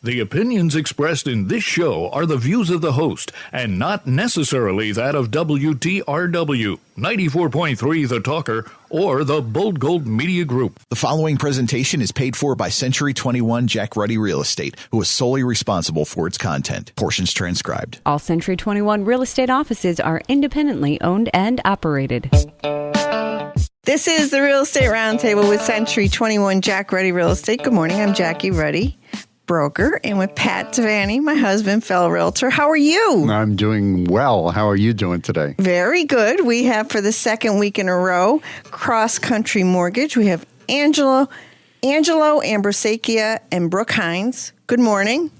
The opinions expressed in this show are the views of the host and not necessarily that of WTRW, 94.3 The Talker, or the Bold Gold Media Group. The following presentation is paid for by Century 21 Jack Ruddy Real Estate, who is solely responsible for its content. Portions transcribed. All Century 21 real estate offices are independently owned and operated. This is the Real Estate Roundtable with Century 21 Jack Ruddy Real Estate. Good morning. I'm Jackie Ruddy, broker, and with Pat Devaney, my husband, fellow realtor. How are you? I'm doing well. How are you doing today? Very good. We have, for the second week in a row, Cross Country Mortgage. We have Angelo Ambrosacchia, and Brooke Hines. Good morning.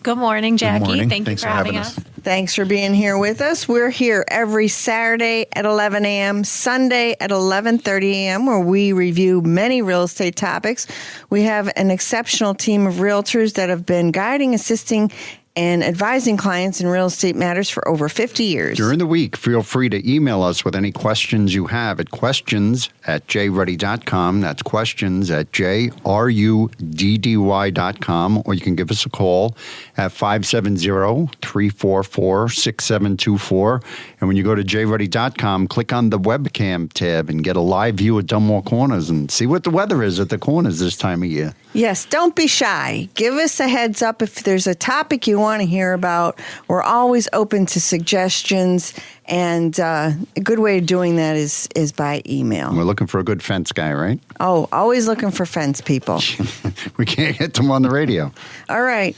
Good morning, Jackie. Good morning. Thanks for having us. Thanks for being here with us. We're here every Saturday at 11 a.m., Sunday at 11:30 a.m., where we review many real estate topics. We have an exceptional team of realtors that have been guiding, assisting, and advising clients in real estate matters for over 50 years. During the week, feel free to email us with any questions you have at questions@jruddy.com. That's questions@jruddy.com. Or you can give us a call at 570-344-6724. And when you go to jruddy.com, click on the webcam tab and get a live view of Dunmore Corners and see what the weather is at the corners this time of year. Yes, don't be shy. Give us a heads up if there's a topic you want to hear about. We're always open to suggestions, and a good way of doing that is by email. We're looking for a good fence guy, right? Oh, always looking for fence people. We can't get them on the radio. All right.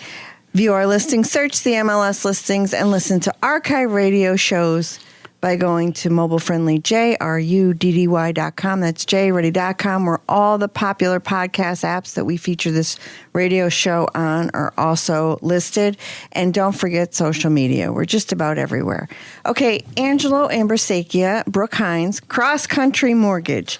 View our listings, search the MLS listings, and listen to archive radio shows by going to mobile-friendly jruddy.com. That's jruddy.com, where all the popular podcast apps that we feature this radio show on are also listed. And don't forget social media. We're just about everywhere. Okay, Angelo Ambrosacchia, Brooke Hines, Cross Country Mortgage.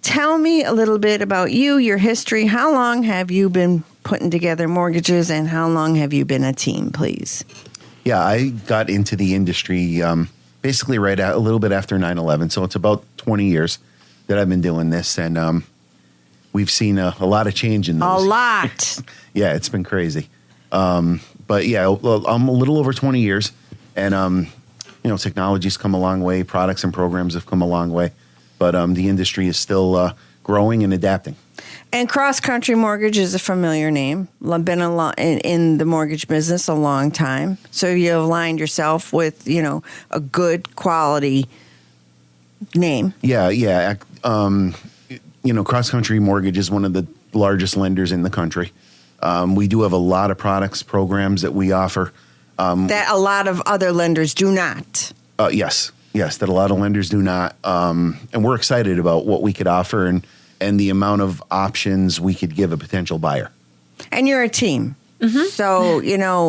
Tell me a little bit about you, your history. How long have you been putting together mortgages, and how long have you been a team, please? Yeah, I got into the industry basically a little bit after 9/11. So it's about 20 years that I've been doing this, and we've seen a lot of change in those. A lot. Yeah, it's been crazy. But yeah, I'm a little over 20 years, and technology's come a long way. Products and programs have come a long way, but the industry is still growing and adapting. And Cross Country Mortgage is a familiar name. Been in the mortgage business a long time. So you aligned yourself with, a good quality name. Yeah. Cross Country Mortgage is one of the largest lenders in the country. We do have a lot of products, programs that we offer. That a lot of other lenders do not. Yes, that a lot of lenders do not. And we're excited about what we could offer and the amount of options we could give a potential buyer. And you're a team. Mm-hmm. So,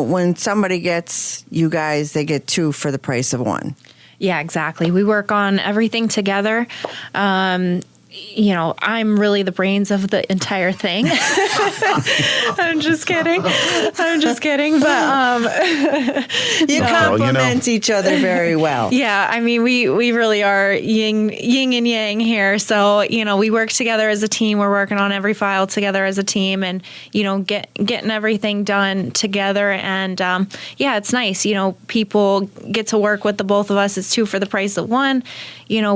when somebody gets you guys, they get two for the price of one. Yeah, exactly. We work on everything together. I'm really the brains of the entire thing. I'm just kidding. But you complement each other very well. Yeah, I mean, we really are yin and yang here. So, we work together as a team. We're working on every file together as a team, and getting everything done together. And it's nice. People get to work with the both of us. It's two for the price of one. You're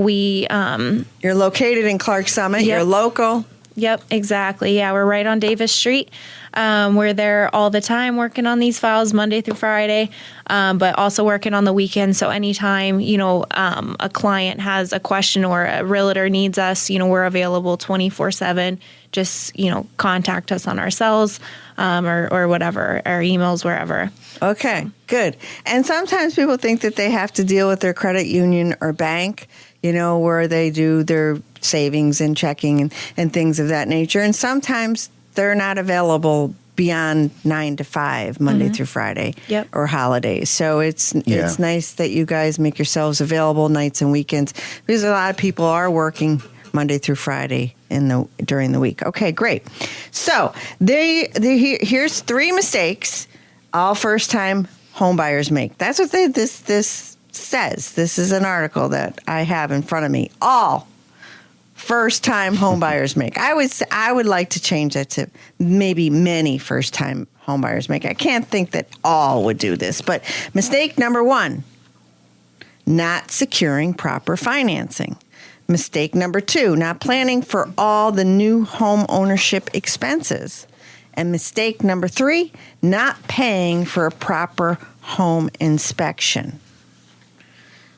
located in Clark Summit. Yep. You're local. Yep, exactly. Yeah, we're right on Davis Street. We're there all the time working on these files Monday through Friday, but also working on the weekend. So anytime, a client has a question or a realtor needs us, we're available 24/7. Just, contact us on our cells or whatever, our emails, wherever. Okay, good. And sometimes people think that they have to deal with their credit union or bank, where they do their savings and checking and things of that nature. And sometimes they're not available beyond 9 to 5, Monday through Friday, or holidays. So it's nice that you guys make yourselves available nights and weekends, because a lot of people are working Monday through Friday during the week. Okay, great. So here's 3 mistakes all first-time homebuyers make. That's what this says. This is an article that I have in front of me. All first-time homebuyers make. I would like to change that to maybe many first-time homebuyers make. I can't think that all would do this, but mistake number 1, not securing proper financing. Mistake number 2, not planning for all the new home ownership expenses. And mistake number 3, not paying for a proper home inspection.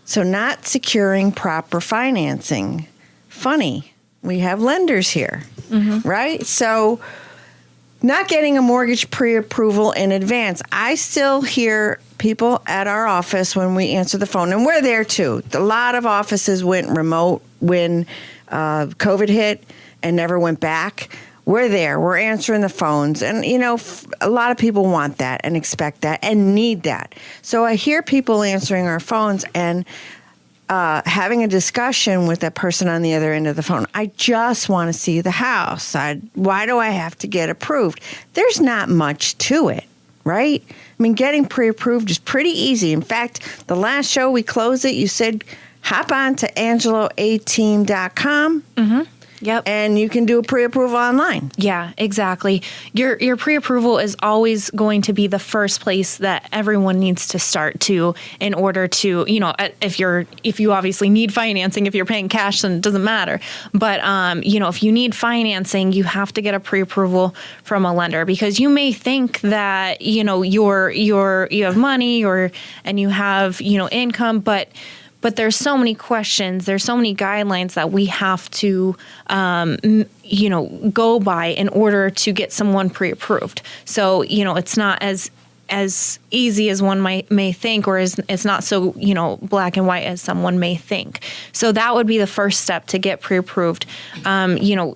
So not securing proper financing. Funny, we have lenders here, right? So not getting a mortgage pre-approval in advance. I still hear people at our office when we answer the phone, and we're there too. A lot of offices went remote when COVID hit and never went back. We're there. We're answering the phones. And, you know, a lot of people want that and expect that and need that. So I hear people answering our phones and having a discussion with that person on the other end of the phone. I just want to see the house. Why do I have to get approved? There's not much to it, right? I mean, getting pre-approved is pretty easy. In fact, the last show we closed it, you said hop on to AngeloAteam.com. Yep. And you can do a pre-approval online. Yeah, exactly. Your pre-approval is always going to be the first place that everyone needs to start to in order to, you know, if you obviously need financing, if you're paying cash, then it doesn't matter. But, you know, if you need financing, you have to get a pre-approval from a lender, because you may think that, you know, you have money and you have, you know, income, but there's so many questions, there's so many guidelines that we have to, you know, go by in order to get someone pre-approved. So, you know, it's not as easy as one may think, or it's not so, you know, black and white as someone may think. So that would be the first step to get pre-approved. You know,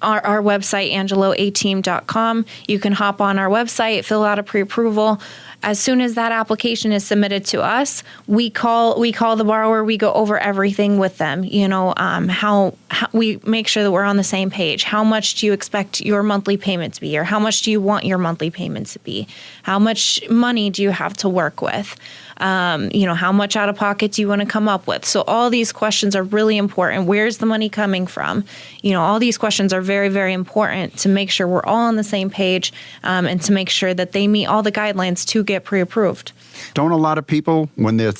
our website, AngeloAteam.com, you can hop on our website, fill out a pre-approval. As soon as that application is submitted to us, we call the borrower. We go over everything with them. You know, how we make sure that we're on the same page. How much do you expect your monthly payment to be, or how much do you want your monthly payments to be? How much money do you have to work with? You know, how much out of pocket do you want to come up with? So all these questions are really important. Where's the money coming from? You know, all these questions are very, very important to make sure we're all on the same page, and to make sure that they meet all the guidelines to get pre-approved. Don't a lot of people, when they're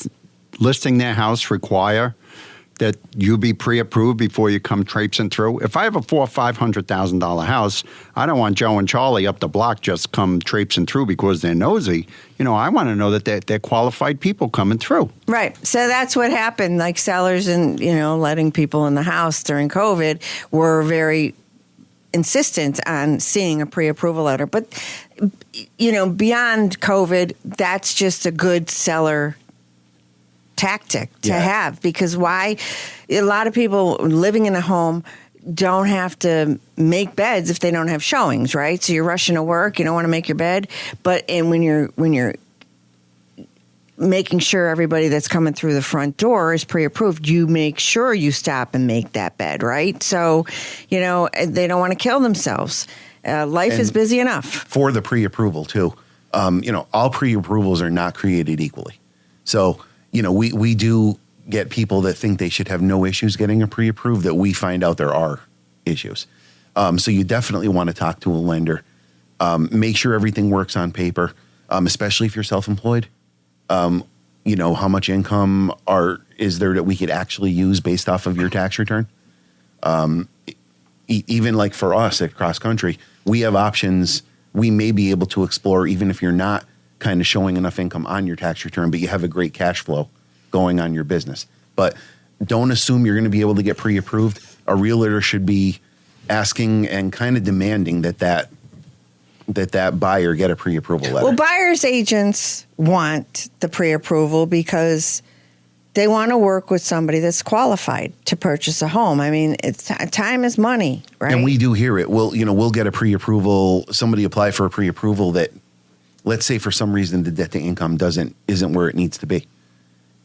listing their house, require that you be pre-approved before you come traipsing through? If I have a $400,000 or $500,000 house, I don't want Joe and Charlie up the block just come traipsing through because they're nosy. You know, I want to know that they're qualified people coming through. Right. So that's what happened. Like sellers and, you know, letting people in the house during COVID were very insistent on seeing a pre-approval letter. But, you know, beyond COVID, that's just a good seller tactic to have, because why? A lot of people living in a home don't have to make beds if they don't have showings, right? So you're rushing to work, you don't want to make your bed, and when you're making sure everybody that's coming through the front door is pre-approved, you make sure you stop and make that bed, right? So, you know, they don't want to kill themselves. Life is busy enough. For the pre-approval too, you know, all pre-approvals are not created equally. So, you know, we do get people that think they should have no issues getting a pre-approved, that we find out there are issues. So you definitely want to talk to a lender. Make sure everything works on paper, especially if you're self-employed. You know, how much income is there that we could actually use based off of your tax return? Even like for us at Cross Country, we have options we may be able to explore, even if you're not kind of showing enough income on your tax return, but you have a great cash flow going on your business. But don't assume you're going to be able to get pre-approved. A realtor should be asking and kind of demanding that buyer get a pre-approval letter. Well, buyer's agents want the pre-approval because they want to work with somebody that's qualified to purchase a home. I mean, time is money, right? And we do hear it. We'll get a pre-approval. Somebody apply for a pre-approval that, let's say for some reason the debt to income isn't where it needs to be.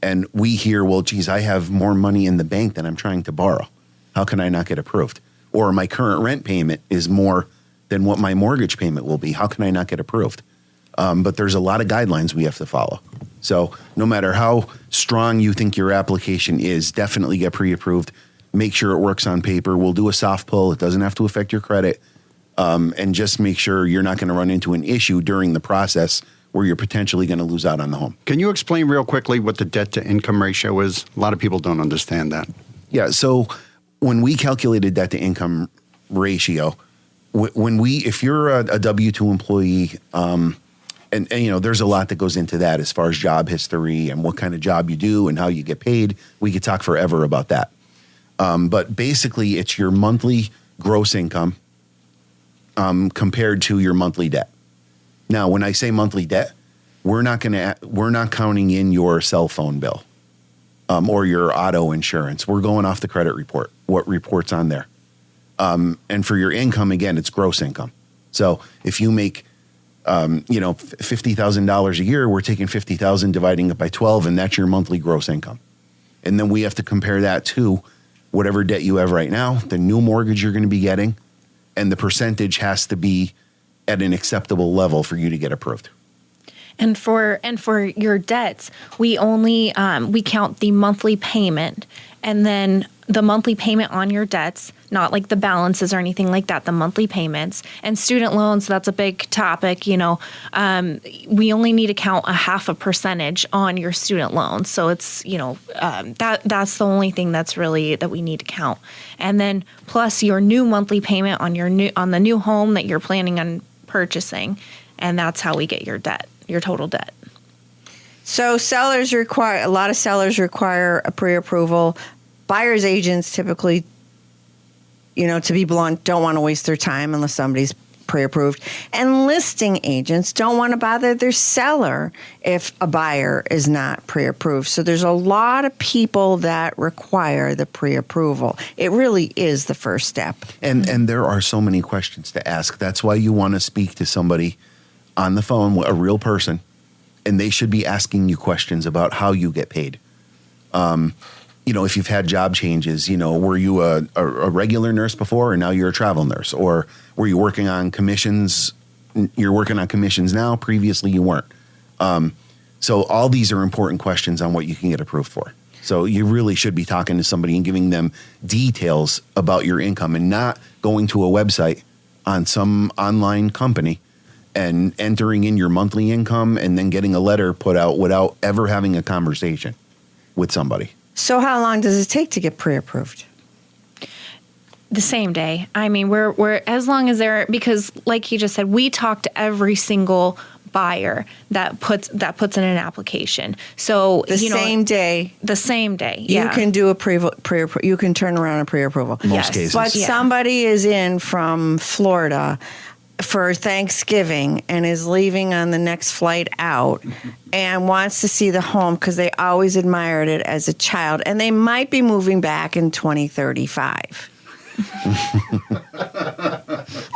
And we hear, well, geez, I have more money in the bank than I'm trying to borrow. How can I not get approved? Or my current rent payment is more than what my mortgage payment will be. How can I not get approved? But there's a lot of guidelines we have to follow. So no matter how strong you think your application is, definitely get pre-approved. Make sure it works on paper. We'll do a soft pull. It doesn't have to affect your credit. and just make sure you're not going to run into an issue during the process where you're potentially going to lose out on the home. Can you explain real quickly what the debt to income ratio is? A lot of people don't understand that. Yeah. So when we calculate a debt to income ratio, if you're a W-2 employee, and you know, there's a lot that goes into that as far as job history and what kind of job you do and how you get paid. We could talk forever about that. But basically it's your monthly gross income, compared to your monthly debt. Now, when I say monthly debt, we're not counting in your cell phone bill, or your auto insurance. We're going off the credit report, what report's on there. And for your income, again, it's gross income. So if you make, $50,000 a year, we're taking 50,000, dividing it by 12, and that's your monthly gross income. And then we have to compare that to whatever debt you have right now, the new mortgage you're going to be getting, and the percentage has to be at an acceptable level for you to get approved. And for your debts, we only we count the monthly payment, and then the monthly payment on your debts, not like the balances or anything like that, the monthly payments. And student loans, that's a big topic. We only need to count 0.5% on your student loans. So it's, that's the only thing that's really that we need to count. And then plus your new monthly payment on the new home that you're planning on purchasing. And that's how we get your debt, your total debt. So a lot of sellers require a pre-approval. Buyer's agents typically, to be blunt, don't want to waste their time unless somebody's pre-approved. And listing agents don't want to bother their seller if a buyer is not pre-approved. So there's a lot of people that require the pre-approval. It really is the first step. And there are so many questions to ask. That's why you want to speak to somebody on the phone, a real person, and they should be asking you questions about how you get paid. If you've had job changes, were you a regular nurse before and now you're a travel nurse? Or were you working on commissions? You're working on commissions now. Previously you weren't. So all these are important questions on what you can get approved for. So you really should be talking to somebody and giving them details about your income and not going to a website on some online company and entering in your monthly income and then getting a letter put out without ever having a conversation with somebody. So how long does it take to get pre-approved? The same day. I mean, we're as long as because like he just said, we talk to every single buyer that puts in an application. So the same day. Yeah. You can do you can turn around a pre-approval. Most cases. But somebody is in from Florida for Thanksgiving and is leaving on the next flight out and wants to see the home because they always admired it as a child, and they might be moving back in 2035.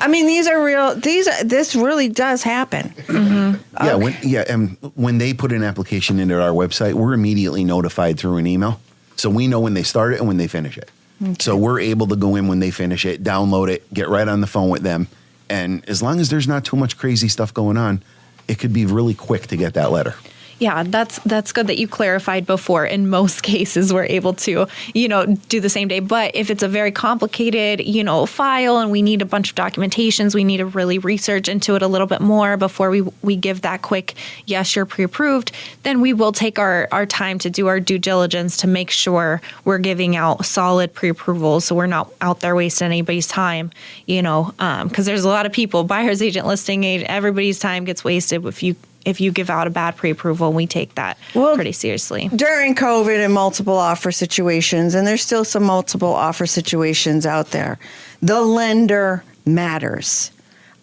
I mean, these are real. This really does happen. Mm-hmm. Yeah, okay. and when they put an application into our website, we're immediately notified through an email, so we know when they start it and when they finish it. Okay. So we're able to go in when they finish it, download it, get right on the phone with them. And as long as there's not too much crazy stuff going on, it could be really quick to get that letter. Yeah, that's good that you clarified before. In most cases, we're able to, do the same day. But if it's a very complicated, file and we need a bunch of documentations, we need to really research into it a little bit more before we give that quick, yes, you're pre-approved, then we will take our time to do our due diligence to make sure we're giving out solid pre-approvals so we're not out there wasting anybody's time, because there's a lot of people, buyer's agent, listing agent, everybody's time gets wasted if you give out a bad pre-approval. We take that pretty seriously. During COVID and multiple offer situations, and there's still some multiple offer situations out there, the lender matters.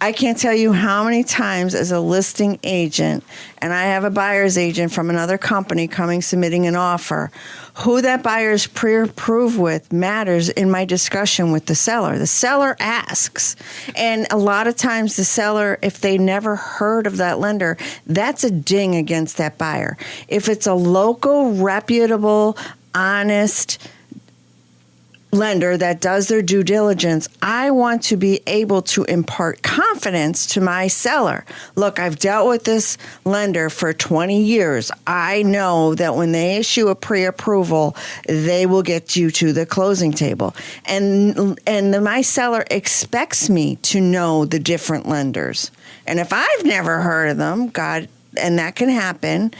I can't tell you how many times as a listing agent, and I have a buyer's agent from another company submitting an offer, who that buyer's pre-approved with matters in my discussion with the seller. The seller asks. And a lot of times the seller, if they never heard of that lender, that's a ding against that buyer. If it's a local, reputable, honest lender that does their due diligence, I want to be able to impart confidence to my seller. Look, I've dealt with this lender for 20 years. I know that when they issue a pre-approval, they will get you to the closing table. And my seller expects me to know the different lenders. And if I've never heard of them, God, and that can happen,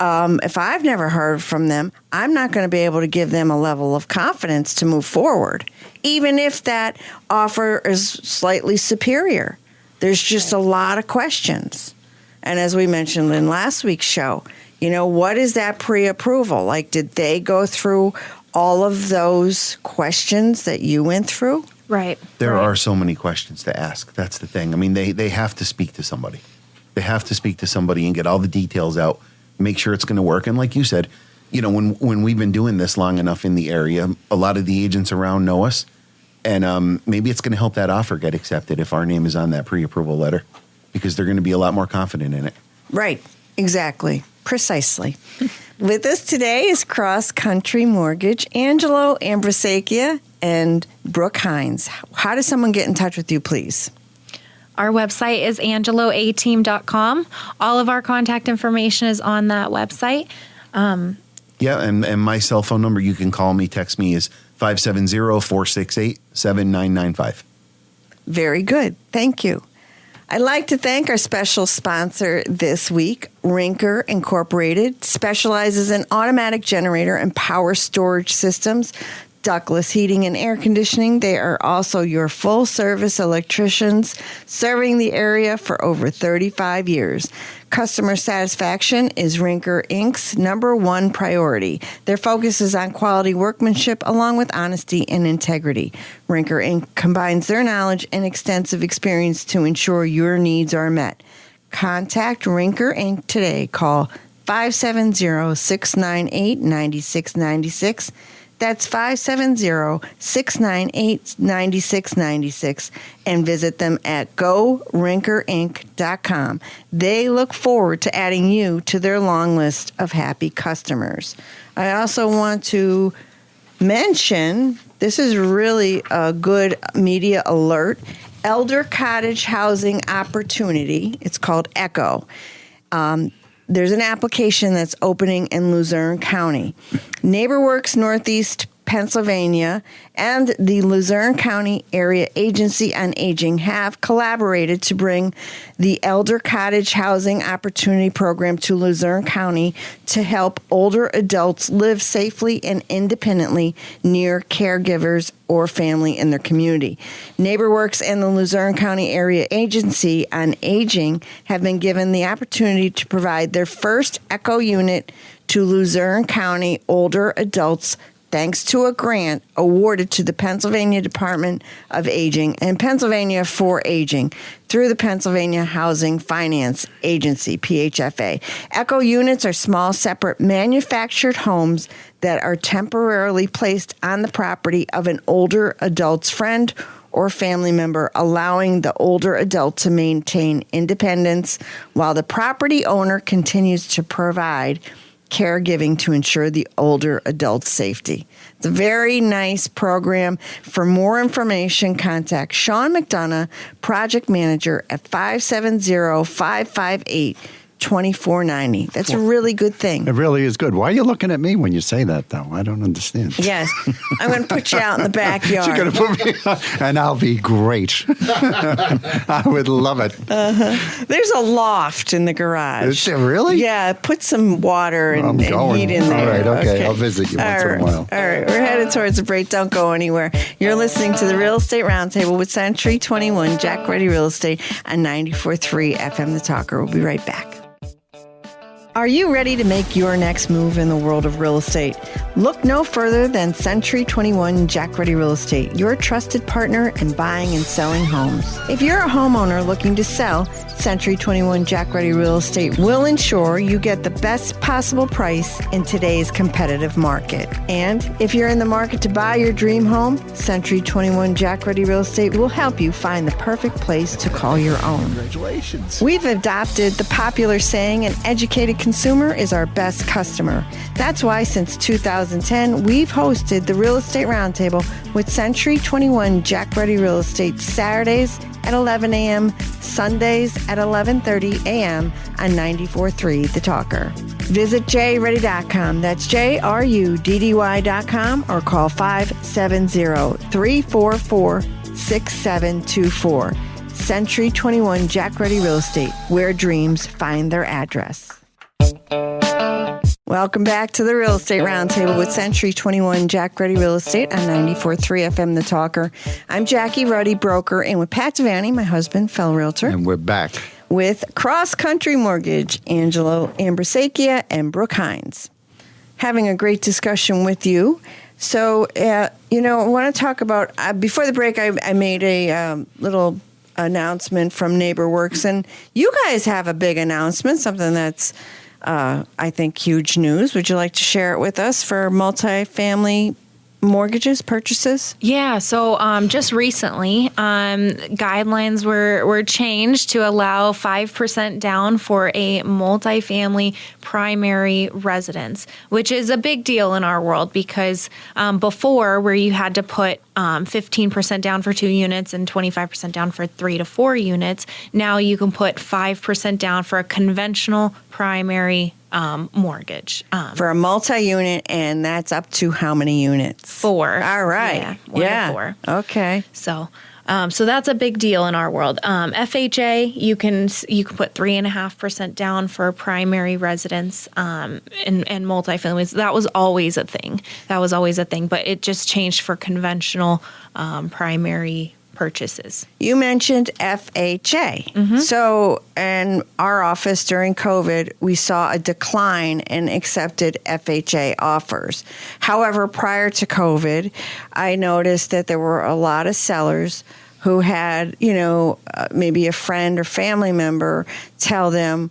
if I've never heard from them, I'm not going to be able to give them a level of confidence to move forward, even if that offer is slightly superior. There's just a lot of questions. And as we mentioned in last week's show, what is that pre-approval? Like, did they go through all of those questions that you went through? Right. There are so many questions to ask. That's the thing. I mean, they have to speak to somebody. They have to speak to somebody and get all the details out, make sure it's going to work. And like you said, when we've been doing this long enough in the area, a lot of the agents around know us. And maybe it's going to help that offer get accepted if our name is on that pre-approval letter, because they're going to be a lot more confident in it. Right. Exactly. Precisely. With us today is Cross Country Mortgage, Angelo Ambrosacchia and Brooke Hines. How does someone get in touch with you, please? Our website is angeloateam.com. All of our contact information is on that website. And my cell phone number, you can call me, text me, is 570-468-7995. Very good. Thank you. I'd like to thank our special sponsor this week, Rinker Incorporated, specializes in automatic generator and power storage systems, ductless heating and air conditioning. They are also your full-service electricians, serving the area for over 35 years. Customer satisfaction is Rinker Inc.'s #1 priority. Their focus is on quality workmanship along with honesty and integrity. Rinker Inc. combines their knowledge and extensive experience to ensure your needs are met. Contact Rinker Inc. today. Call 570-698-9696. That's 570-698-9696, and visit them at gorinkerinc.com. They look forward to adding you to their long list of happy customers. I also want to mention, this is really a good media alert, Elder Cottage Housing Opportunity. It's called ECHO. There's an application that's opening in Luzerne County. NeighborWorks Northeast Pennsylvania and the Luzerne County Area Agency on Aging have collaborated to bring the Elder Cottage Housing Opportunity Program to Luzerne County to help older adults live safely and independently near caregivers or family in their community. NeighborWorks and the Luzerne County Area Agency on Aging have been given the opportunity to provide their first ECHO unit to Luzerne County older adults, thanks to a grant awarded to the Pennsylvania Department of Aging and Pennsylvania for Aging through the Pennsylvania Housing Finance Agency, PHFA. ECHO units are small, separate, manufactured homes that are temporarily placed on the property of an older adult's friend or family member, allowing the older adult to maintain independence while the property owner continues to provide caregiving to ensure the older adult's safety. It's a very nice program. For more information, contact Sean McDonough, Project Manager, at 570-558-2490. That's a really good thing. It really is good. Why are you looking at me when you say that, though? I don't understand. Yes. I'm going to put you out in the backyard. You're going to put me out, and I'll be great. I would love it. There's a loft in the garage. Is there really? Yeah. Put some water and heat in there. All right. Okay. I'll visit you once in a while. All right. We're headed towards the break. Don't go anywhere. You're listening to the Real Estate Roundtable with Century 21, Jack Ruddy Real Estate on 94.3 FM The Talker. We'll be right back. Are you ready to make your next move in the world of real estate? Look no further than Century 21 Jack Ruddy Real Estate, your trusted partner in buying and selling homes. If you're a homeowner looking to sell, Century 21 Jack Ruddy Real Estate will ensure you get the best possible price in today's competitive market. And if you're in the market to buy your dream home, Century 21 Jack Ruddy Real Estate will help you find the perfect place to call your own. Congratulations. We've adopted the popular saying, an educated consumer is our best customer. That's why since 2010, we've hosted the Real Estate Roundtable with Century 21 Jack Ruddy Real Estate Saturdays at 11 a.m., Sundays at 11:30 a.m. on 94.3 The Talker. Visit jruddy.com. That's JRUDDY.com or call 570-344-6724. Century 21 Jack Ruddy Real Estate, where dreams find their address. Welcome back to the Real Estate Roundtable with Century 21 Jack Ruddy Real Estate on 94.3 FM The Talker. I'm Jackie Ruddy, broker, and with Pat Devaney, my husband, fellow realtor. And we're back. With Cross Country Mortgage, Angelo Ambrosacchia and Brooke Hines. Having a great discussion with you. So, I want to talk about, before the break, I made a little announcement from NeighborWorks, and you guys have a big announcement, something that's I think huge news. Would you like to share it with us for multifamily mortgages, purchases? Yeah, so just recently, guidelines were changed to allow 5% down for a multifamily primary residence, which is a big deal in our world because before, where you had to put 15% down for 2 units and 25% down for 3 to 4 units, now you can put 5% down for a conventional primary mortgage. For a multi-unit, and that's up to how many units? 4. All right. Yeah. 1 to 4. Okay. So that's a big deal in our world. FHA, you can put 3.5% down for a primary residence and multifamilies. That was always a thing. But it just changed for conventional primary purchases. You mentioned FHA. Mm-hmm. So in our office during COVID, we saw a decline in accepted FHA offers. However, prior to COVID, I noticed that there were a lot of sellers who had, maybe a friend or family member tell them,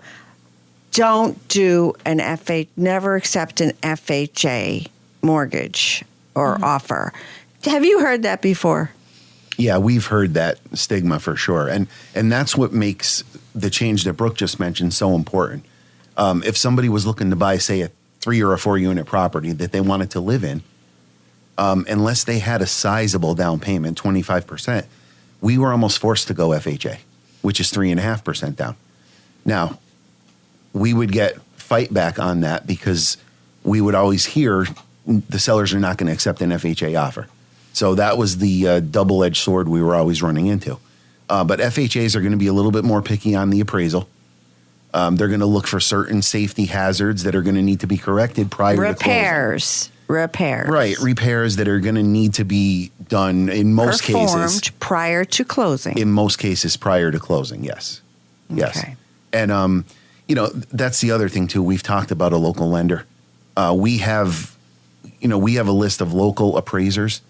don't do an never accept an FHA mortgage or offer. Have you heard that before? Yeah, we've heard that stigma for sure. And that's what makes the change that Brooke just mentioned so important. If somebody was looking to buy, say, a 3 or a 4 unit property that they wanted to live in, unless they had a sizable down payment, 25%, we were almost forced to go FHA, which is 3.5% down. Now, we would get fight back on that because we would always hear the sellers are not going to accept an FHA offer. So that was the double-edged sword we were always running into. But FHAs are going to be a little bit more picky on the appraisal. They're going to look for certain safety hazards that are going to need to be corrected prior to closing. Repairs. Right, repairs that are going to need to be done in most cases. Performed prior to closing. In most cases prior to closing, yes. Yes. Okay. And, that's the other thing, too. We've talked about a local lender. We have a list of local appraisers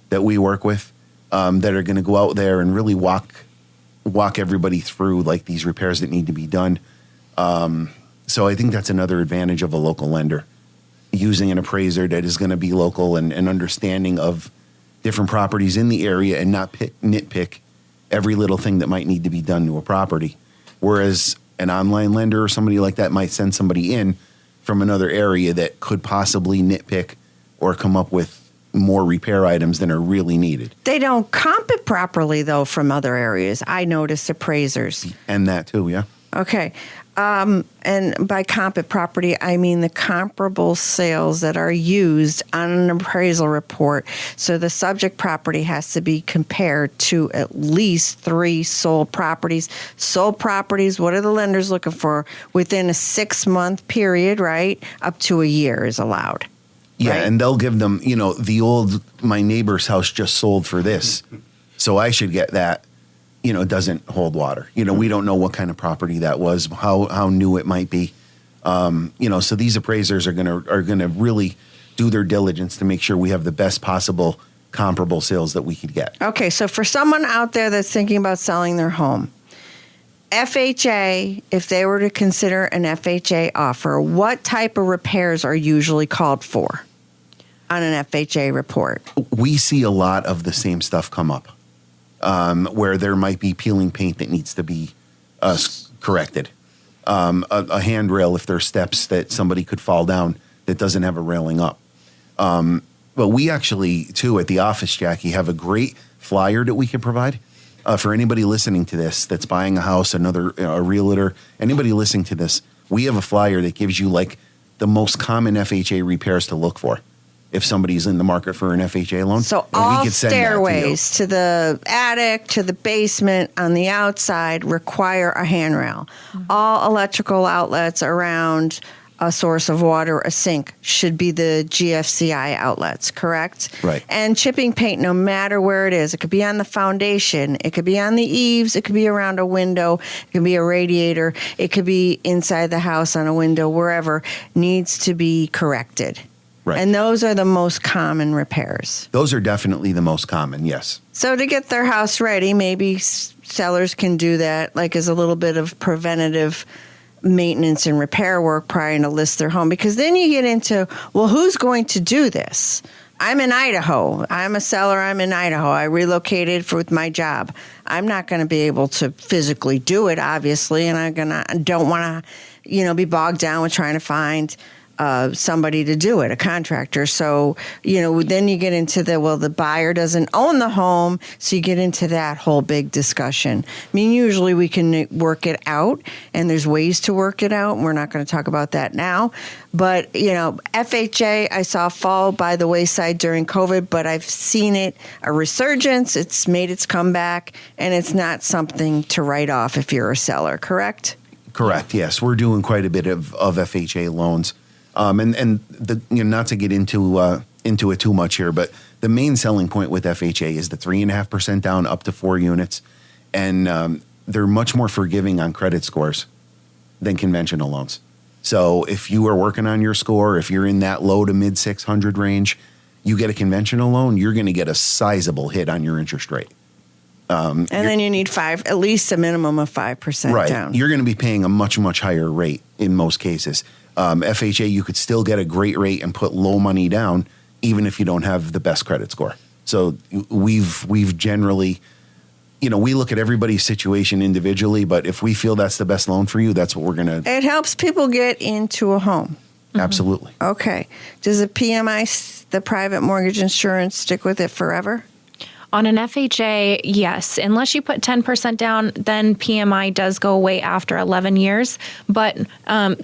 that we work with that are going to go out there and really walk everybody through like these repairs that need to be done. So I think that's another advantage of a local lender, using an appraiser that is going to be local and understanding of different properties in the area and not nitpick every little thing that might need to be done to a property. Whereas an online lender or somebody like that might send somebody in from another area that could possibly nitpick or come up with more repair items than are really needed. They don't comp it properly, though, from other areas. I noticed appraisers. And that, too, yeah. Okay. And by comp it property, I mean the comparable sales that are used on an appraisal report. So the subject property has to be compared to at least 3 sold properties. Sold properties, what are the lenders looking for? Within a 6-month period, right? Up to a year is allowed. Yeah, right? And they'll give them, the old, my neighbor's house just sold for this, so I should get that, doesn't hold water. We don't know what kind of property that was, how new it might be. So these appraisers are gonna really do their diligence to make sure we have the best possible comparable sales that we could get. Okay, so for someone out there that's thinking about selling their home, FHA, if they were to consider an FHA offer, what type of repairs are usually called for on an FHA report? We see a lot of the same stuff come up, where there might be peeling paint that needs to be corrected. a handrail if there's steps that somebody could fall down that doesn't have a railing up. But we actually, too, at the office, Jackie, have a great flyer that we can provide for anybody listening to this that's buying a house, a realtor, anybody listening to this. We have a flyer that gives you like the most common FHA repairs to look for if somebody's in the market for an FHA loan. So all stairways to the attic, to the basement on the outside require a handrail. All electrical outlets around a source of water, a sink, should be the GFCI outlets, correct? Right. And chipping paint, no matter where it is, it could be on the foundation, it could be on the eaves, it could be around a window, it could be a radiator, it could be inside the house on a window, wherever, needs to be corrected. Right. And those are the most common repairs. Those are definitely the most common, yes. So to get their house ready, maybe sellers can do that, like as a little bit of preventative maintenance and repair work prior to list their home. Because then you get into, well, who's going to do this? I'm in Idaho. I'm a seller. I'm in Idaho. I relocated with my job. I'm not going to be able to physically do it, obviously, and I don't want to, be bogged down with trying to find somebody to do it, a contractor. So, then you get into the buyer doesn't own the home. So you get into that whole big discussion. I mean, usually we can work it out, and there's ways to work it out. And we're not going to talk about that now. But, FHA, I saw fall by the wayside during COVID, but I've seen a resurgence. It's made its comeback, and it's not something to write off if you're a seller, correct? Correct, yes. We're doing quite a bit of FHA loans. And not to get into it too much here, but the main selling point with FHA is the 3.5% down up to 4 units, and they're much more forgiving on credit scores than conventional loans. So if you are working on your score, if you're in that low to mid 600 range, you get a conventional loan, you're going to get a sizable hit on your interest rate. And then you need at least a minimum of 5% down. You're going to be paying a much, much higher rate in most cases. FHA, you could still get a great rate and put low money down, even if you don't have the best credit score. So we've generally, we look at everybody's situation individually, but if we feel that's the best loan for you, that's what we're going to. It helps people get into a home. Absolutely. Okay. Does the PMI, the private mortgage insurance, stick with it forever? On an FHA, yes. Unless you put 10% down, then PMI does go away after 11 years. But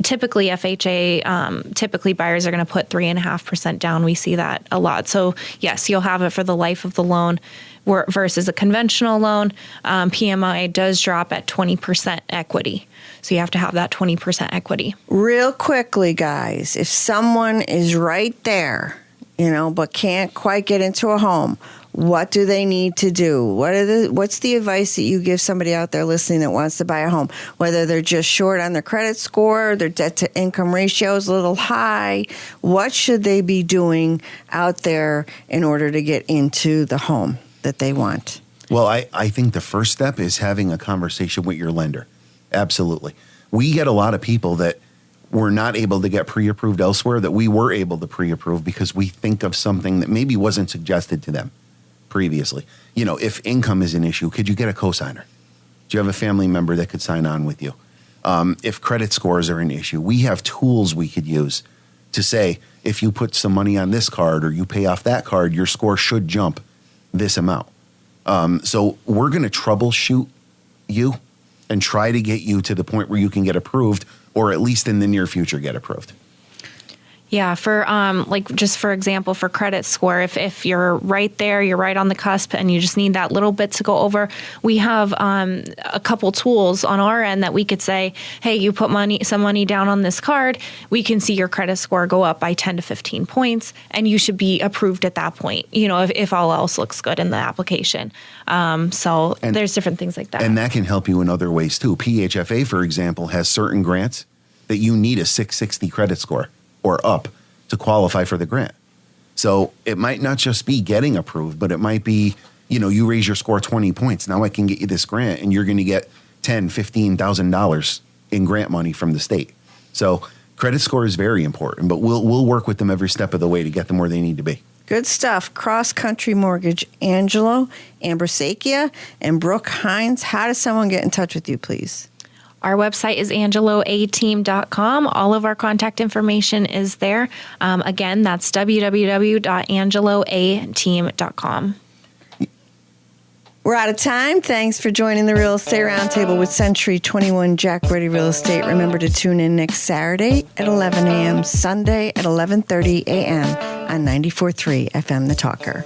typically FHA, typically buyers are going to put 3.5% down. We see that a lot. So yes, you'll have it for the life of the loan versus a conventional loan. PMI does drop at 20% equity. So you have to have that 20% equity. Real quickly, guys, if someone is right there, but can't quite get into a home, what do they need to do? What's the advice that you give somebody out there listening that wants to buy a home? Whether they're just short on their credit score, their debt to income ratio is a little high, what should they be doing out there in order to get into the home that they want? Well, I think the first step is having a conversation with your lender. Absolutely. We get a lot of people that were not able to get pre-approved elsewhere that we were able to pre-approve because we think of something that maybe wasn't suggested to them previously. If income is an issue, could you get a cosigner? Do you have a family member that could sign on with you? If credit scores are an issue, we have tools we could use to say, if you put some money on this card or you pay off that card, your score should jump this amount. So we're going to troubleshoot you and try to get you to the point where you can get approved, or at least in the near future get approved. Yeah, for just for example, for credit score, if you're right there, you're right on the cusp, and you just need that little bit to go over, we have a couple tools on our end that we could say, hey, you put some money down on this card, we can see your credit score go up by 10 to 15 points, and you should be approved at that point, if all else looks good in the application. So there's different things like that. And that can help you in other ways too. PHFA, for example, has certain grants that you need a 660 credit score or up to qualify for the grant. So it might not just be getting approved, but it might be, you raise your score 20 points. Now I can get you this grant, and you're going to get $10,000, $15,000 in grant money from the state. So credit score is very important, but we'll work with them every step of the way to get them where they need to be. Good stuff. Cross Country Mortgage, Angelo, Amber Sakia, and Brooke Hines. How does someone get in touch with you, please? Our website is angeloateam.com. All of our contact information is there. Again, that's www.angeloateam.com. We're out of time. Thanks for joining the Real Estate Roundtable with Century 21 Jack Ruddy Real Estate. Remember to tune in next Saturday at 11 a.m., Sunday at 11:30 a.m. on 94.3 FM The Talker.